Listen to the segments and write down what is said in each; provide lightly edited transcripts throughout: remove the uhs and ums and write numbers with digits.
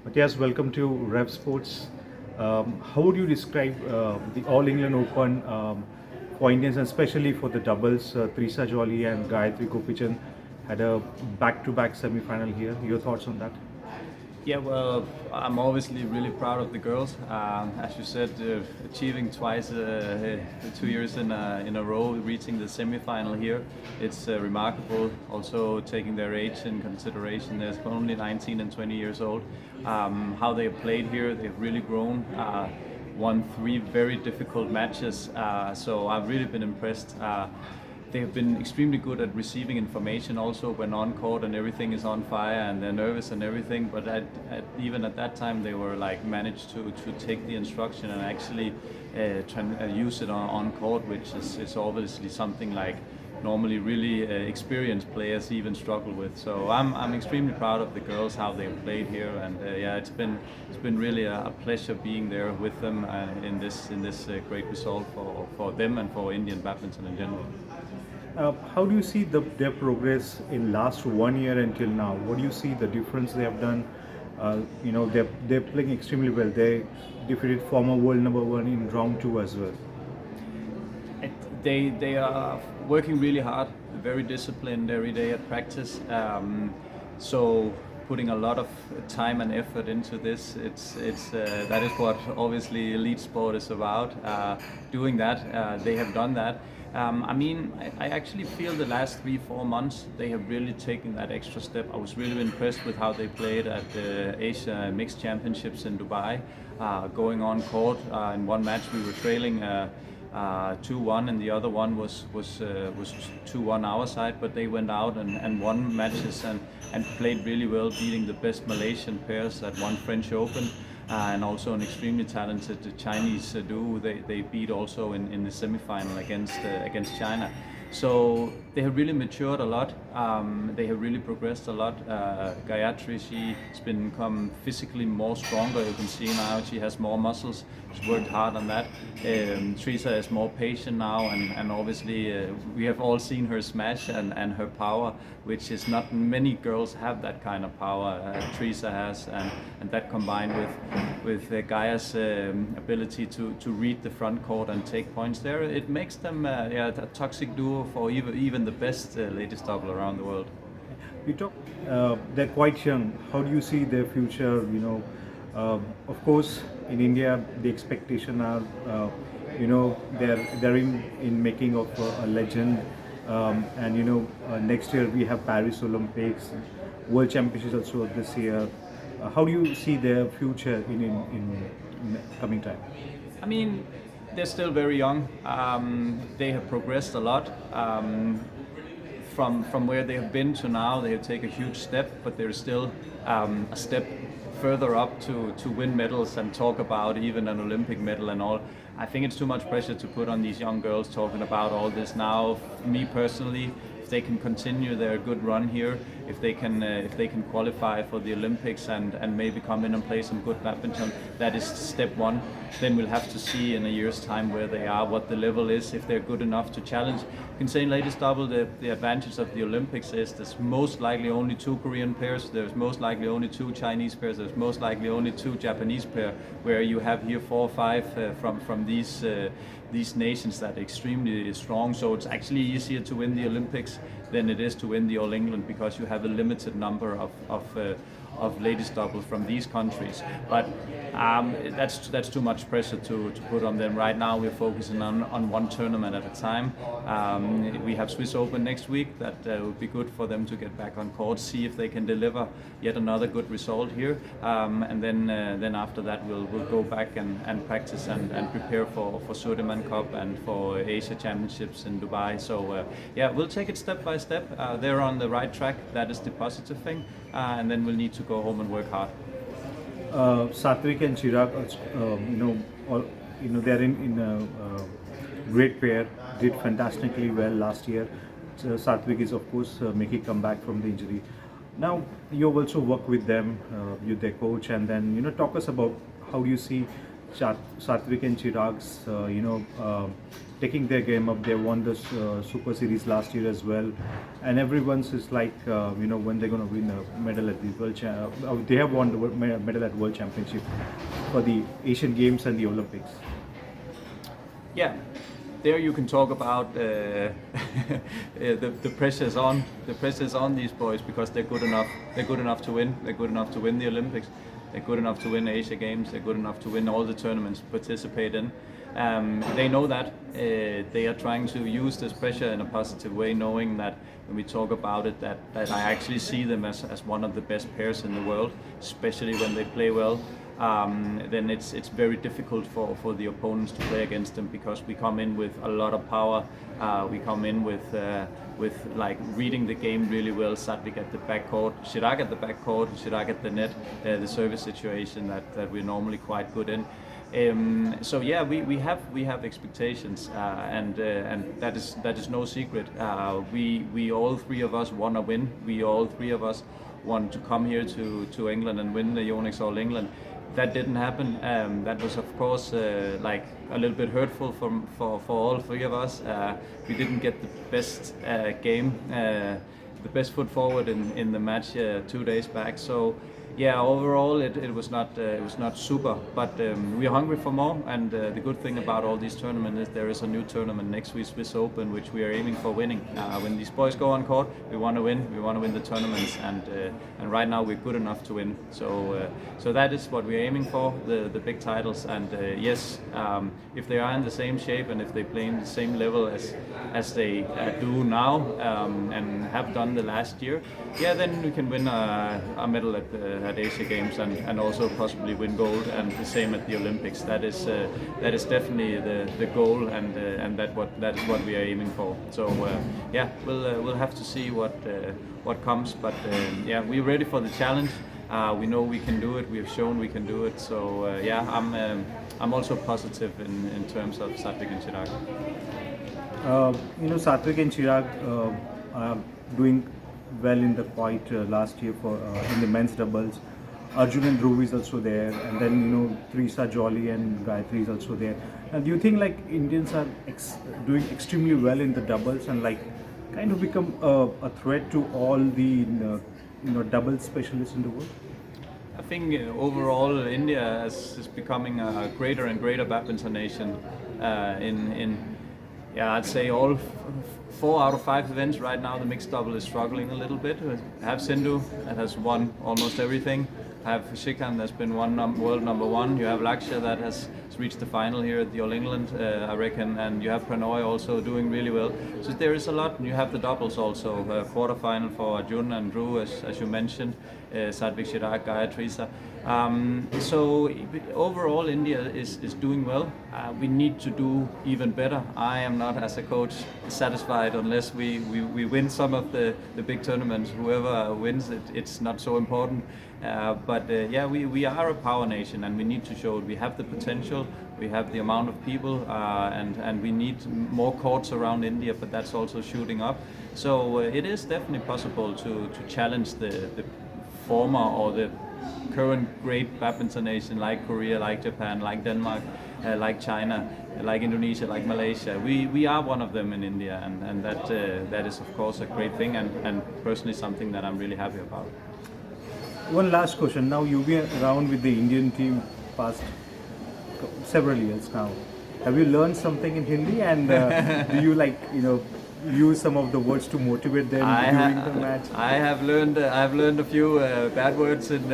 Matthias, welcome to RevSportz. How would you describe the All England Open for Indians, and especially for the doubles? Treesa Jolly and Gayatri Treesa had a back-to-back semi-final here. Your thoughts on that? Yeah, well, I'm obviously really proud of the girls. As you said, achieving twice, 2 years in a row, reaching the semi-final here, it's remarkable. Also taking their age in consideration, they're only 19 and 20 years old. How they have played here, they've really grown. Won 3 very difficult matches, so I've really been impressed. They have been extremely good at receiving information also when on court and everything is on fire and they're nervous and everything, but even at that time they were like managed to take the instruction and actually use it on court, which is obviously something like normally really experienced players even struggle with. So I'm extremely proud of the girls, how they've played here, and yeah, it's been really a pleasure being there with them in this great result for them and for Indian badminton in general. How do you see their progress in last 1 year until now? What do you see the difference they have done? They're playing extremely well. They defeated former world number 1 in round 2 as well. They are working really hard, very disciplined every day at practice. So putting a lot of time and effort into this. That is what obviously elite sport is about. Doing that, they have done that. I actually feel the last 3-4 months they have really taken that extra step. I was really impressed with how they played at the Asia Mixed Championships in Dubai. Going on court, in one match we were trailing 2-1, and the other one was 2-1 our side, but they went out and won matches and played really well, beating the best Malaysian pairs at one French Open. And also an extremely talented Chinese duo. They beat also in the semi-final against China. So they have really matured a lot. They have really progressed a lot. Gayatri, she's become physically more stronger. You can see now she has more muscles. She's worked hard on that. Treesa is more patient now, and obviously we have all seen her smash and her power, which is not many girls have that kind of power. Treesa has, and that combined with Gaya's ability to read the front court and take points there, it makes them a toxic duo for even the best ladies double around the world. You talk, they're quite young. How do you see their future? Of course, in India, the expectation are, they're in making of a legend. Next year we have Paris Olympics, World Championships also this year. How do you see their future in coming time? I mean, they're still very young. They have progressed a lot. From where they have been to now, they have taken a huge step, but there's still a step further up to win medals and talk about even an Olympic medal and all. I think it's too much pressure to put on these young girls talking about all this now. Me personally, if they can continue their good run here, if they can qualify for the Olympics and maybe come in and play some good badminton, that is step one. Then we'll have to see in a year's time where they are, what the level is, if they're good enough to challenge. You can say in ladies double, the advantage of the Olympics is there's most likely only 2 Korean pairs, there's most likely only 2 Chinese pairs, there's most likely only 2 Japanese pairs, where you have here 4 or 5 from these nations that are extremely strong. So it's actually easier to win the Olympics than it is to win the All England, because you have a limited number of ladies doubles from these countries. But that's too much pressure to put on them. Right now we're focusing on one tournament at a time. We have Swiss Open next week. That would be good for them to get back on court, see if they can deliver yet another good result here, and then after that we'll go back and practice and prepare for Sudirman Cup and for Asia Championships in Dubai. So yeah, we'll take it step by step. They're on the right track. That is the positive thing, and then we'll need to go home and work hard. Satwik and Chirag, they're in a great pair. Did fantastically well last year. Satwik is of course making comeback from the injury. Now you've also worked with them, with their coach, and then talk us about how do you see Satwik and Chirag's, taking their game up. They won the Super Series last year as well, and everyone's is like, when they're going to win a medal at the they have won the medal at World Championship for the Asian Games and the Olympics. Yeah, there you can talk about the pressure's on. The pressure's on these boys because they're good enough. They're good enough to win. They're good enough to win the Olympics. They're good enough to win Asia Games. They're good enough to win all the tournaments to participate in. They know that. They are trying to use this pressure in a positive way, knowing that when we talk about it, that I actually see them as one of the best pairs in the world, especially when they play well. Then it's very difficult for the opponents to play against them because we come in with a lot of power. We come in with like reading the game really well. Satwik at the backcourt, Chirag at the backcourt, Chirag at the net, the service situation that we're normally quite good in. So yeah, we have expectations, and that is no secret. We all three of us want to win. We all three of us want to come here to England and win the Yonex All England. That didn't happen. That was of course like a little bit hurtful for all three of us. We didn't get the best game, the best foot forward in the match 2 days back. So yeah, overall it was not super, but we are hungry for more. And the good thing about all these tournaments is there is a new tournament next week, Swiss Open, which we are aiming for winning. When these boys go on court, we want to win. We want to win the tournaments, and right now we're good enough to win. So that is what we're aiming for, the big titles. And yes, if they are in the same shape and if they play in the same level as they do now and have done the last year, yeah, then we can win a medal at Asia Games and also possibly win gold, and the same at the Olympics. That is definitely the goal, and that is what we are aiming for. So yeah, we'll have to see what comes, but yeah, we're ready for the challenge. We know we can do it. We have shown we can do it. So yeah, I'm also positive in terms of Satwik and Chirag. Satwik and Chirag are doing well in the quite last year for in the men's doubles. Arjun and Dhruv is also there, and then Treesa, Jolly and Gayatri is also there. And do you think like Indians are doing extremely well in the doubles and like kind of become a threat to all the double specialists in the world? I think overall India is becoming a greater and greater badminton nation. Yeah, I'd say all 4 out of 5 events right now, the mixed double is struggling a little bit. I have Sindhu that has won almost everything. I have Shikhan that's been world number 1. You have Lakshya that has reached the final here at the All England, I reckon, and you have Pranoy also doing really well. So there is a lot, and you have the doubles also. Quarter-final for Arjun and Dhruv, as you mentioned, Satwik, Chirag, Gayatri Treesa. So overall India is doing well. We need to do even better. I am not, as a coach, satisfied unless we win some of the big tournaments. Whoever wins it, it's not so important. But yeah, we are a power nation, and we need to show it. We have the potential, we have the amount of people, and we need more courts around India, but that's also shooting up. So it is definitely possible to challenge the former or the current great badminton nation like Korea, like Japan, like Denmark, like China, like Indonesia, like Malaysia. We are one of them in India, and that is of course a great thing, and personally something that I'm really happy about. One last question. Now you've been around with the Indian team past several years now. Have you learned something in Hindi, and do you use some of the words to motivate them during the match? I have learned a few bad words in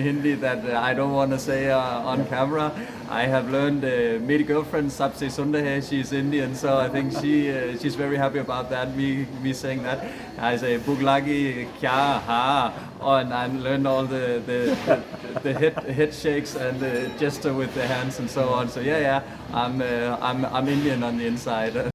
Hindi that I don't want to say on camera. I have learned मेरी girlfriend सबसे सुंदर है. She's Indian, so I think she's very happy about that. Me saying that. I say भूख लगी क्या हाँ, and I learned all the head shakes and the gesture with the hands and so on. So yeah, I'm Indian on the inside.